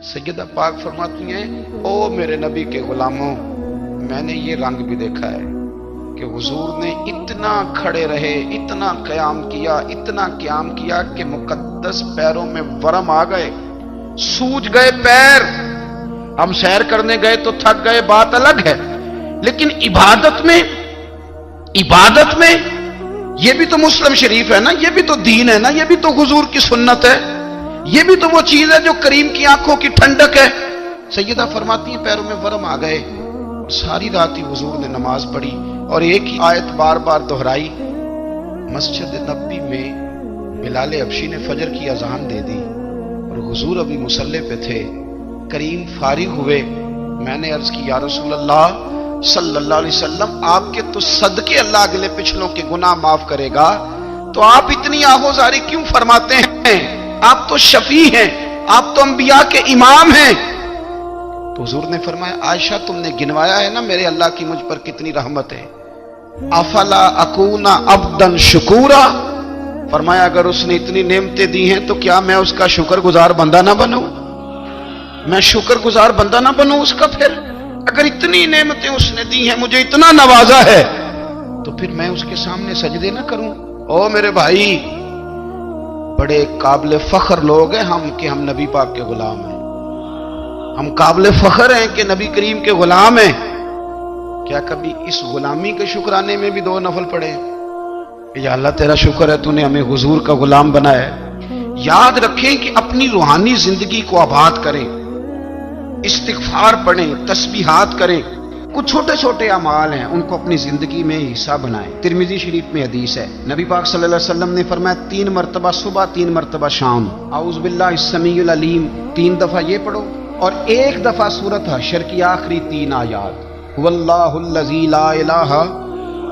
سیدہ پاک فرماتی ہیں او میرے نبی کے غلاموں، میں نے یہ رنگ بھی دیکھا ہے کہ حضور نے اتنا کھڑے رہے، اتنا قیام کیا، اتنا قیام کیا کہ مقدس پیروں میں ورم آ گئے، سوج گئے پیر۔ ہم سیر کرنے گئے تو تھک گئے، بات الگ ہے، لیکن عبادت میں یہ بھی تو مسلم شریف ہے نا، یہ بھی تو دین ہے نا، یہ بھی تو حضور کی سنت ہے، یہ بھی تو وہ چیز ہے جو کریم کی آنکھوں کی ٹھنڈک ہے۔ سیدہ فرماتی ہیں پیروں میں ورم آ گئے، اور ساری رات ہی حضور نے نماز پڑھی اور ایک ہی آیت بار بار دہرائی۔ مسجد نبوی میں بلال حبشی نے فجر کی اذان دے دی اور حضور ابھی مصلی پہ تھے، کریم فارغ ہوئے۔ میں نے عرض کی یا رسول اللہ صلی اللہ علیہ وسلم، آپ کے تو صدقے اللہ اگلے پچھلوں کے گناہ معاف کرے گا، تو آپ اتنی آہوزاری کیوں فرماتے ہیں؟ آپ تو شفیع ہیں، آپ تو انبیاء کے امام ہیں۔ تو حضور نے فرمایا عائشہ تم نے گنوایا ہے نا میرے اللہ کی مجھ پر کتنی رحمت ہے، افلا اکون عبدا شکورا، فرمایا اگر اس نے اتنی نعمتیں دی ہیں تو کیا میں اس کا شکر گزار بندہ نہ بنوں؟ میں شکر گزار بندہ نہ بنوں اس کا؟ پھر اگر اتنی نعمتیں اس نے دی ہیں، مجھے اتنا نوازا ہے، تو پھر میں اس کے سامنے سجدے نہ کروں؟ او میرے بھائی، بڑے قابل فخر لوگ ہیں ہم کہ ہم نبی پاک کے غلام ہیں، ہم قابل فخر ہیں کہ نبی کریم کے غلام ہیں۔ کیا کبھی اس غلامی کے شکرانے میں بھی دو نفل پڑے کہ یا اللہ تیرا شکر ہے تو نے ہمیں حضور کا غلام بنایا ہے؟ یاد رکھیں کہ اپنی روحانی زندگی کو آباد کریں، استغفار پڑھیں، تسبیحات کریں، کچھ چھوٹے چھوٹے اعمال ہیں ان کو اپنی زندگی میں حصہ بنائیں۔ ترمذی شریف میں حدیث ہے، نبی پاک صلی اللہ علیہ وسلم نے فرمایا 3 مرتبہ صبح 3 مرتبہ شام اعوذ باللہ السمیع العلیم 3 دفعہ یہ پڑھو، اور 1 دفعہ سورۃ حشر کی آخری 3 آیات هو اللہ الذی لا الہ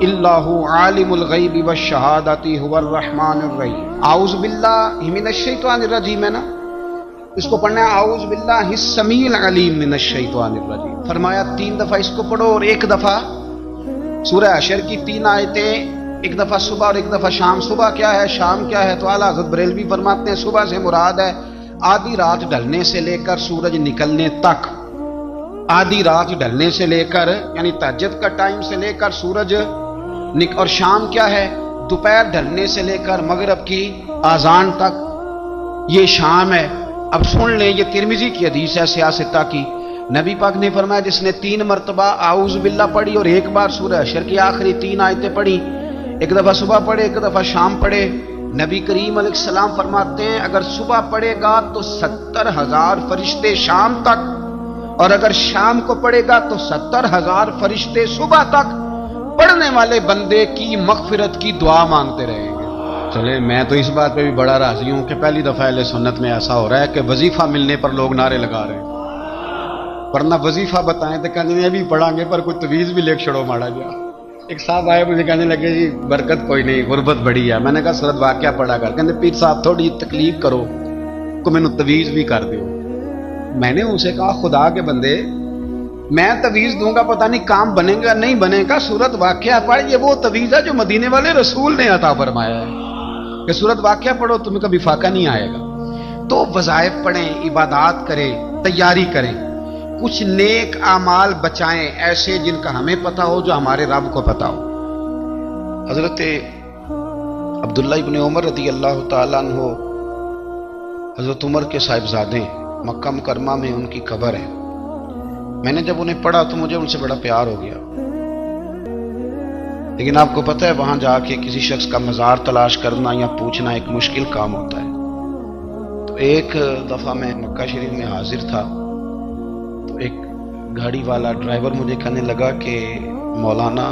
الا هو عالم الغیب والشہادۃ هو الرحمن الرحیم۔ اعوذ باللہ من الشیطان الرجیم ہے نا، اس کو پڑھنا ہے اعوذ باللہ السمیع العلیم من الشیطان الرجیم۔ فرمایا 3 دفعہ اس کو پڑھو اور 1 دفعہ سورہ حشر کی 3 آیتیں، 1 دفعہ صبح اور 1 دفعہ شام۔ صبح کیا ہے، شام کیا ہے؟ تو اعلیٰ حضرت بریلوی فرماتے ہیں صبح سے مراد ہے آدھی رات ڈھلنے سے لے کر سورج نکلنے تک، آدھی رات ڈھلنے سے لے کر یعنی تہجد کا ٹائم سے لے کر سورج اور شام کیا ہے، دوپہر ڈھلنے سے لے کر مغرب کی اذان تک، یہ شام ہے۔ اب سن لیں، یہ ترمذی کی حدیث ہے سیاستہ کی، نبی پاک نے فرمایا جس نے 3 مرتبہ اعوذ باللہ پڑھی اور 1 بار سورہ حشر کی آخری 3 آیتیں پڑھی، 1 دفعہ صبح پڑھے 1 دفعہ شام پڑھے، نبی کریم علیہ السلام فرماتے ہیں اگر صبح پڑھے گا تو 70,000 فرشتے شام تک، اور اگر شام کو پڑھے گا تو 70,000 فرشتے صبح تک پڑھنے والے بندے کی مغفرت کی دعا مانگتے رہیں گے۔ چلے میں تو اس بات پہ بھی بڑا راضی ہوں کہ پہلی دفعہ اہل سنت میں ایسا ہو رہا ہے کہ وظیفہ ملنے پر لوگ نعرے لگا رہے ہیں، ورنہ وظیفہ بتائیں تو کہنے میں بھی پڑھیں گے پر کوئی تویز بھی لکھ چھڑو ماڑا گیا۔ ایک صاحب آئے مجھے کہنے لگے جی برکت کوئی نہیں، غربت بڑی ہے۔ میں نے کہا سورۃ واقعہ پڑھا کر، کہنے پیر صاحب تھوڑی تکلیف کرو کو میں نے تویز بھی کر دیو۔ میں نے اسے کہا خدا کے بندے میں تویز دوں گا پتہ نہیں کام بنے گا نہیں بنے گا، سورۃ واقعہ پڑھ، یہ وہ تویز ہے جو مدینے والے رسول نے عطا فرمایا ہے کہ سورۃ واقعہ پڑھو تمہیں کبھی فاقہ نہیں آئے گا۔ تو وظائف پڑھیں، عبادات کریں، تیاری کریں، کچھ نیک اعمال بچائیں ایسے جن کا ہمیں پتہ ہو، جو ہمارے رب کو پتہ ہو۔ حضرت عبداللہ ابن عمر رضی اللہ تعالیٰ عنہ حضرت عمر کے صاحبزادے، مکہ مکرمہ میں ان کی قبر ہے۔ میں نے جب انہیں پڑھا تو مجھے ان سے بڑا پیار ہو گیا، لیکن آپ کو پتہ ہے وہاں جا کے کسی شخص کا مزار تلاش کرنا یا پوچھنا ایک مشکل کام ہوتا ہے۔ تو ایک دفعہ میں مکہ شریف میں حاضر تھا، تو ایک گاڑی والا ڈرائیور مجھے کہنے لگا کہ مولانا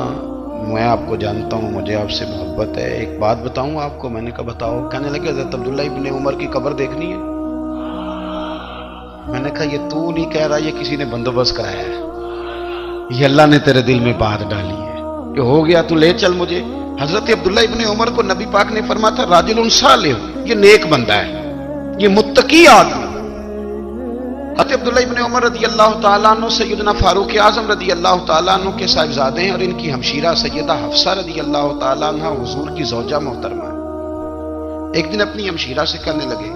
میں آپ کو جانتا ہوں، مجھے آپ سے محبت ہے، ایک بات بتاؤں آپ کو؟ میں نے کہا بتاؤ۔ کہنے لگے حضرت عبداللہ ابن عمر کی قبر دیکھنی ہے۔ میں نے کہا یہ تو نہیں کہہ رہا، یہ کسی نے بندوبست کرایا ہے، یہ اللہ نے تیرے دل میں بات ڈالی ہے کہ ہو گیا تو لے چل مجھے۔ حضرت عبداللہ ابن عمر کو نبی پاک نے فرمایا تھا راجل صالح، یہ نیک بندہ ہے، یہ متقی آدمی۔ حضرت عبداللہ ابن عمر رضی اللہ تعالیٰ عنہ سیدنا فاروق اعظم رضی اللہ تعالیٰ عنہ کے صاحبزادے ہیں، اور ان کی ہمشیرہ سیدہ حفصہ رضی اللہ تعالیٰ عنہ حضور کی زوجہ محترمہ ہے۔ ایک دن اپنی ہمشیرہ سے کہنے لگے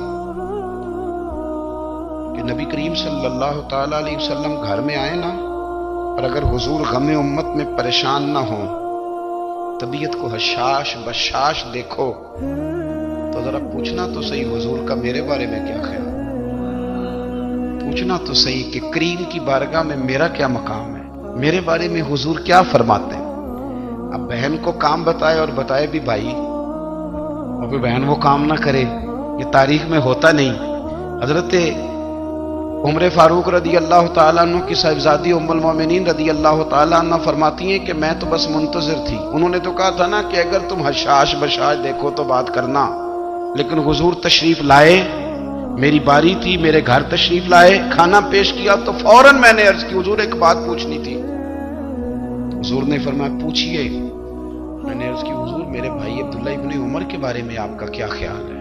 کہ کہ نبی کریم صلی اللہ تعالی علیہ وسلم گھر میں آئے نا، اور اگر حضور غم امت میں پریشان نہ ہوں، طبیعت کو حشاش بشاش دیکھو تو ذرا پوچھنا تو صحیح حضور کا میرے بارے میں کیا خیال، پوچھنا تو صحیح کہ کریم کی بارگاہ میں میرا کیا مقام ہے، میرے بارے میں حضور کیا فرماتے ہیں۔ اب بہن کو کام بتائے اور بتائے بھی بھائی، اور کوئی بہن وہ کام نہ کرے، یہ تاریخ میں ہوتا نہیں۔ حضرت عمر فاروق رضی اللہ تعالیٰ عنہ کی صاحبزادی ام المومنین رضی اللہ تعالیٰ عنہ فرماتی ہیں کہ میں تو بس منتظر تھی، انہوں نے تو کہا تھا نا کہ اگر تم حشاش بشاش دیکھو تو بات کرنا، لیکن حضور تشریف لائے، میری باری تھی، میرے گھر تشریف لائے، کھانا پیش کیا تو فوراً میں نے عرض کی حضور ایک بات پوچھنی تھی۔ حضور نے فرمایا پوچھئے۔ میں نے عرض کی حضور میرے بھائی عبداللہ ابن عمر کے بارے میں آپ کا کیا خیال ہے؟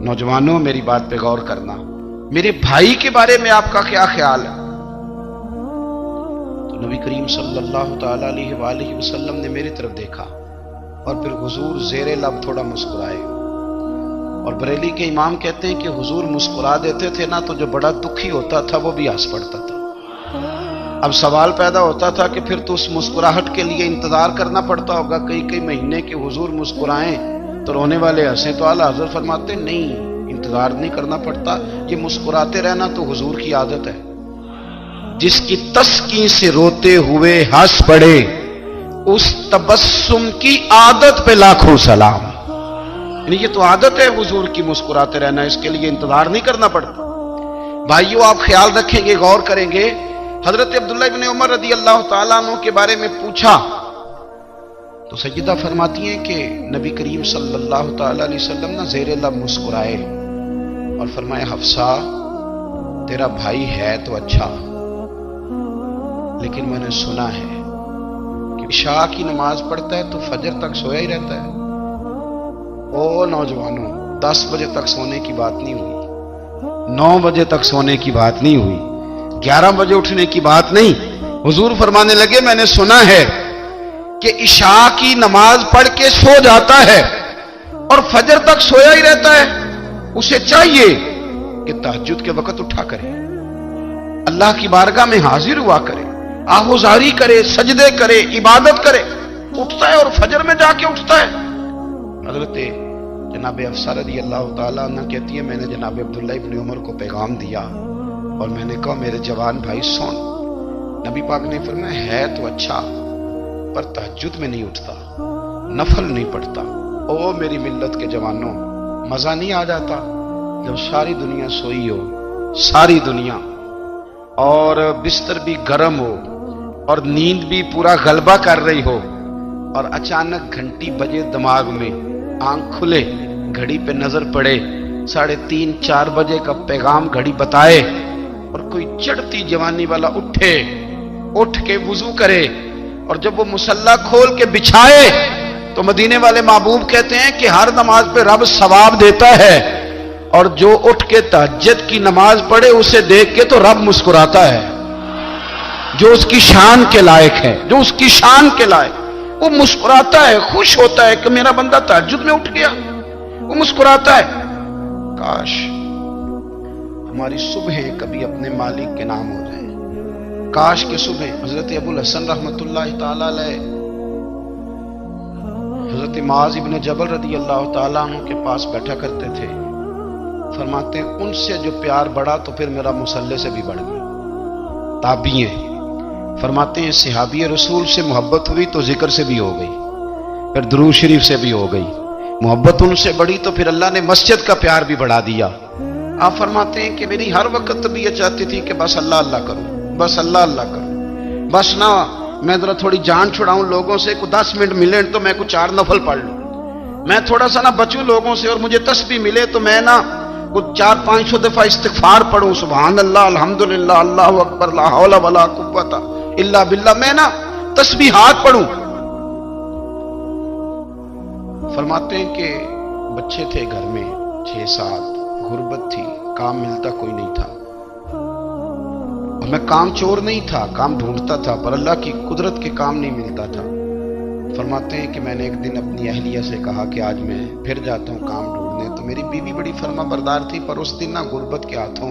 نوجوانوں میری بات پہ غور کرنا، میرے بھائی کے بارے میں آپ کا کیا خیال ہے؟ تو نبی کریم صلی اللہ تعالی علیہ وآلہ وسلم نے میری طرف دیکھا اور پھر حضور زیر لب تھوڑا مسکرائے، اور بریلی کے امام کہتے ہیں کہ حضور مسکرا دیتے تھے نا تو جو بڑا دکھی ہوتا تھا وہ بھی ہنس پڑتا تھا۔ اب سوال پیدا ہوتا تھا کہ پھر تو اس مسکراہٹ کے لیے انتظار کرنا پڑتا ہوگا کئی مہینے کہ حضور مسکرائیں تو رونے والے ہنسیں، تو اعلیٰ حضرت فرماتے نہیں، انتظار نہیں کرنا پڑتا، یہ مسکراتے رہنا تو حضور کی عادت ہے۔ جس کی تسکین سے روتے ہوئے ہنس پڑے اس تبسم کی عادت پہ لاکھوں سلام، یعنی یہ تو عادت ہے حضور کی مسکراتے رہنا، اس کے لیے انتظار نہیں کرنا پڑتا۔ بھائیو آپ خیال رکھیں گے، غور کریں گے، حضرت عبداللہ ابن عمر رضی اللہ تعالیٰ عنہ کے بارے میں پوچھا تو سیدہ فرماتی ہیں کہ نبی کریم صلی اللہ تعالیٰ علیہ وسلم نہ زیر لب مسکرائے اور فرمایا حفصہ تیرا بھائی ہے تو اچھا، لیکن میں نے سنا ہے کہ عشاء کی نماز پڑھتا ہے تو فجر تک سویا ہی رہتا ہے۔ او نوجوانوں، 10 بجے تک سونے کی بات نہیں ہوئی، 9 بجے تک سونے کی بات نہیں ہوئی، 11 بجے اٹھنے کی بات نہیں۔ حضور فرمانے لگے میں نے سنا ہے کہ عشاء کی نماز پڑھ کے سو جاتا ہے اور فجر تک سویا ہی رہتا ہے، اسے چاہیے کہ تہجد کے وقت اٹھا کرے، اللہ کی بارگاہ میں حاضر ہوا کرے، آہوزاری کرے، سجدے کرے، عبادت کرے، اٹھتا ہے اور فجر میں جا کے اٹھتا ہے۔ حضرت جناب حفصہ رضی اللہ تعالیٰ عنہ کہتی ہے میں نے جناب عبداللہ ابن عمر کو پیغام دیا اور میں نے کہا میرے جوان بھائی سن، نبی پاک نے فرمایا ہے تو اچھا پر تہجد میں نہیں اٹھتا، نفل نہیں پڑھتا۔ او میری ملت کے جوانوں، مزہ نہیں آ جاتا جب ساری دنیا سوئی ہو، ساری دنیا، اور بستر بھی گرم ہو اور نیند بھی پورا غلبہ کر رہی ہو، اور اچانک گھنٹی بجے دماغ میں، آنکھ کھلے، گھڑی پہ نظر پڑے، 3:30 4 بجے کا پیغام گھڑی بتائے، اور کوئی چڑھتی جوانی والا اٹھ کے وضو کرے، اور جب وہ مصلی کھول کے بچھائے تو مدینے والے محبوب کہتے ہیں کہ ہر نماز پہ رب ثواب دیتا ہے، اور جو اٹھ کے تہجد کی نماز پڑھے اسے دیکھ کے تو رب مسکراتا ہے، جو اس کی شان کے لائق ہے، جو اس کی شان کے لائق، وہ مسکراتا ہے، خوش ہوتا ہے کہ میرا بندہ تہجد میں اٹھ گیا، وہ مسکراتا ہے۔ کاش ہماری صبحیں کبھی اپنے مالک کے نام ہو جائیں، کاش کہ صبح حضرت ابو الحسن رحمت اللہ تعالی علیہ حضرت معاذ ابن جبل رضی اللہ تعالیٰ عنہ کے پاس بیٹھا کرتے تھے، فرماتے ہیں ان سے جو پیار بڑھا تو پھر میرا مصلی سے بھی بڑھ گیا۔ تابعی ہیں، فرماتے ہیں صحابی رسول سے محبت ہوئی تو ذکر سے بھی ہو گئی، پھر درود شریف سے بھی ہو گئی، محبت ان سے بڑھی تو پھر اللہ نے مسجد کا پیار بھی بڑھا دیا۔ آپ فرماتے ہیں کہ میری ہر وقت طبیعت چاہتی تھی کہ بس اللہ اللہ کروں، بس اللہ اللہ کروں، بس نہ میں ذرا تھوڑی جان چھڑاؤں لوگوں سے، کو 10 منٹ ملے تو میں کچھ 4 نفل پڑھ لوں، میں تھوڑا سا نہ بچوں لوگوں سے، اور مجھے تسبیح ملے تو میں نہ کچھ 400-500 دفعہ استغفار پڑھوں، سبحان اللہ، الحمدللہ، اللہ اکبر، لا حول ولا قوت الا باللہ، میں نہ تسبیحات پڑھوں۔ فرماتے ہیں کہ بچے تھے گھر میں 6-7، غربت تھی، کام ملتا کوئی نہیں تھا، اور میں کام چور نہیں تھا، کام ڈھونڈتا تھا، پر اللہ کی قدرت کے کام نہیں ملتا تھا۔ فرماتے ہیں کہ میں نے ایک دن اپنی اہلیہ سے کہا کہ آج میں پھر جاتا ہوں کام ڈھونڈنے، تو میری بیوی بڑی فرما بردار تھی، پر اس دن نہ غربت کے ہاتھوں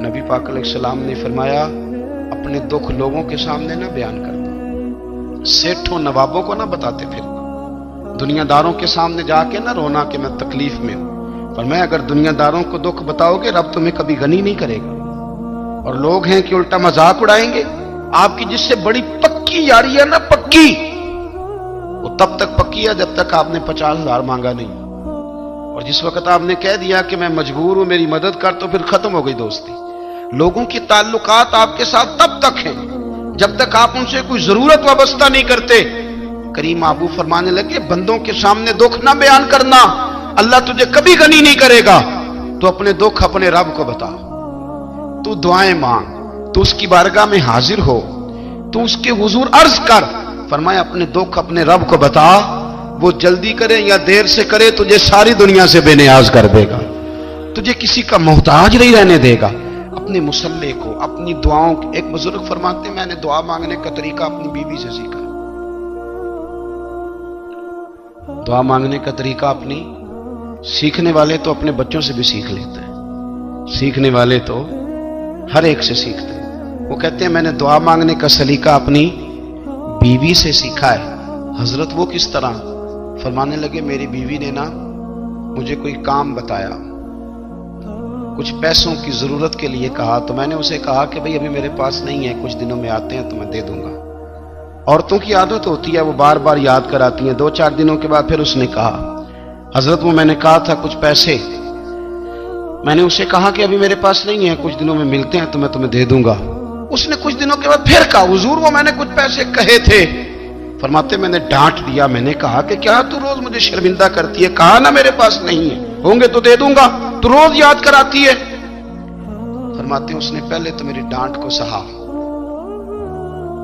نبی پاک علیہ السلام نے فرمایا اپنے دکھ لوگوں کے سامنے نہ بیان کرنا، سیٹھوں نوابوں کو نہ بتاتے پھرنا، دنیا داروں کے سامنے جا کے نہ رونا کہ میں تکلیف میں ہوں۔ فرمایا اگر دنیا داروں کو دکھ بتاؤ گے رب تمہیں کبھی غنی نہیں کرے گا، اور لوگ ہیں کہ الٹا مذاق اڑائیں گے۔ آپ کی جس سے بڑی پکی یاری ہے نا، پکی، وہ تب تک پکی ہے جب تک آپ نے 50,000 مانگا نہیں، اور جس وقت آپ نے کہہ دیا کہ میں مجبور ہوں میری مدد کر، تو پھر ختم ہو گئی دوستی۔ لوگوں کی تعلقات آپ کے ساتھ تب تک ہیں جب تک آپ ان سے کوئی ضرورت وابستہ نہیں کرتے۔ کریم محبوب فرمانے لگے بندوں کے سامنے دکھ نہ بیان کرنا، اللہ تجھے کبھی غنی نہیں کرے گا، تو اپنے دکھ اپنے رب کو بتا، تو دعائیں مانگ، تو اس کی بارگاہ میں حاضر ہو، تو اس کے حضور عرض کر۔ فرمایا اپنے دکھ اپنے رب کو بتا، وہ جلدی کرے یا دیر سے کرے تجھے ساری دنیا سے بے نیاز کر دے گا، تجھے کسی کا محتاج نہیں رہنے دے گا۔ اپنے مسلح کو، اپنی دعاؤں، ایک بزرگ فرماتے ہیں میں نے دعا مانگنے کا طریقہ اپنی بیوی سے سیکھا۔ دعا مانگنے کا طریقہ اپنی، سیکھنے والے تو اپنے بچوں سے بھی سیکھ لیتے ہیں، سیکھنے والے تو ہر ایک سے سیکھتے ہیں۔ وہ کہتے ہیں میں نے دعا مانگنے کا سلیقہ اپنی بیوی سے سیکھا ہے۔ حضرت وہ کس طرح؟ فرمانے لگے میری بیوی نے نا مجھے کوئی کام بتایا، کچھ پیسوں کی ضرورت کے لیے کہا، تو میں نے اسے کہا کہ بھئی ابھی میرے پاس نہیں ہے، کچھ دنوں میں آتے ہیں تو میں دے دوں گا۔ عورتوں کی عادت ہوتی ہے وہ بار بار یاد کراتی ہیں، 2-4 دنوں کے بعد پھر اس نے کہا حضرت وہ میں نے کہا تھا کچھ پیسے، میں نے اسے کہا کہ ابھی میرے پاس نہیں ہے، کچھ دنوں میں ملتے ہیں تو میں تمہیں دے دوں گا۔ اس نے کچھ دنوں کے بعد پھر کہا حضور وہ میں نے کچھ پیسے کہے تھے۔ فرماتے میں نے ڈانٹ دیا، میں نے کہا کہ کیا تو روز مجھے شرمندہ کرتی ہے، کہا نا میرے پاس نہیں ہے، ہوں گے تو دے دوں گا، تو روز یاد کراتی ہے۔ فرماتے ہیں اس نے پہلے تو میری ڈانٹ کو سہا،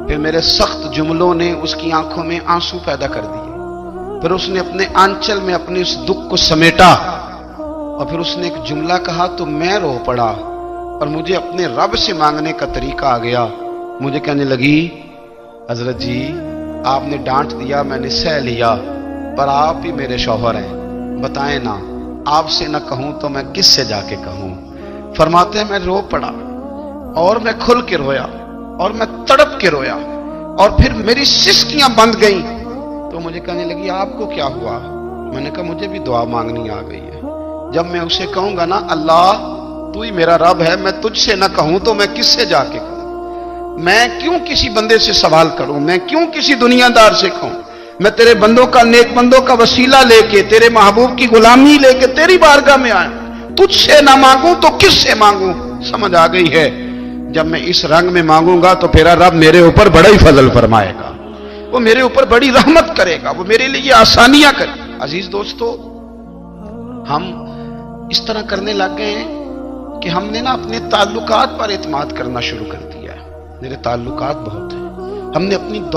پھر میرے سخت جملوں نے اس کی آنکھوں میں آنسو پیدا کر دیے، پھر اس نے اپنے آنچل میں اپنے اس دکھ کو سمیٹا، اور پھر اس نے ایک جملہ کہا تو میں رو پڑا، اور مجھے اپنے رب سے مانگنے کا طریقہ آ گیا۔ مجھے کہنے لگی حضرت جی آپ نے ڈانٹ دیا، میں نے سہ لیا، پر آپ ہی میرے شوہر ہیں، بتائیں نا آپ سے نہ کہوں تو میں کس سے جا کے کہوں۔ فرماتے ہیں میں رو پڑا، اور میں کھل کے رویا، اور میں تڑپ کے رویا، اور پھر میری سسکیاں بند گئیں۔ تو مجھے کہنے لگی آپ کو کیا ہوا؟ میں نے کہا مجھے بھی دعا مانگنی آ گئی ہے، جب میں اسے کہوں گا نا اللہ تو ہی میرا رب ہے، میں تجھ سے نہ کہوں تو میں کس سے جا کے کہوں؟ میں کیوں کسی بندے سے سوال کروں؟ میں کیوں کسی دنیا دار سے کہوں؟ میں تیرے بندوں کا، نیک بندوں کا وسیلہ لے کے، تیرے محبوب کی غلامی لے کے تیری بارگاہ میں آیا، تجھ سے نہ مانگوں تو کس سے مانگوں؟ سمجھ آ گئی ہے جب میں اس رنگ میں مانگوں گا تو پھر رب میرے اوپر بڑا ہی فضل فرمائے گا، وہ میرے اوپر بڑی رحمت کرے گا، وہ میرے لیے آسانیاں کرے گا۔ عزیز دوستو ہم اس طرح کرنے لگ گئے ہیں کہ ہم نے نا اپنے تعلقات پر اعتماد کرنا شروع کر دیا ہے۔ میرے تعلقات بہت ہیں، ہم نے اپنی دولت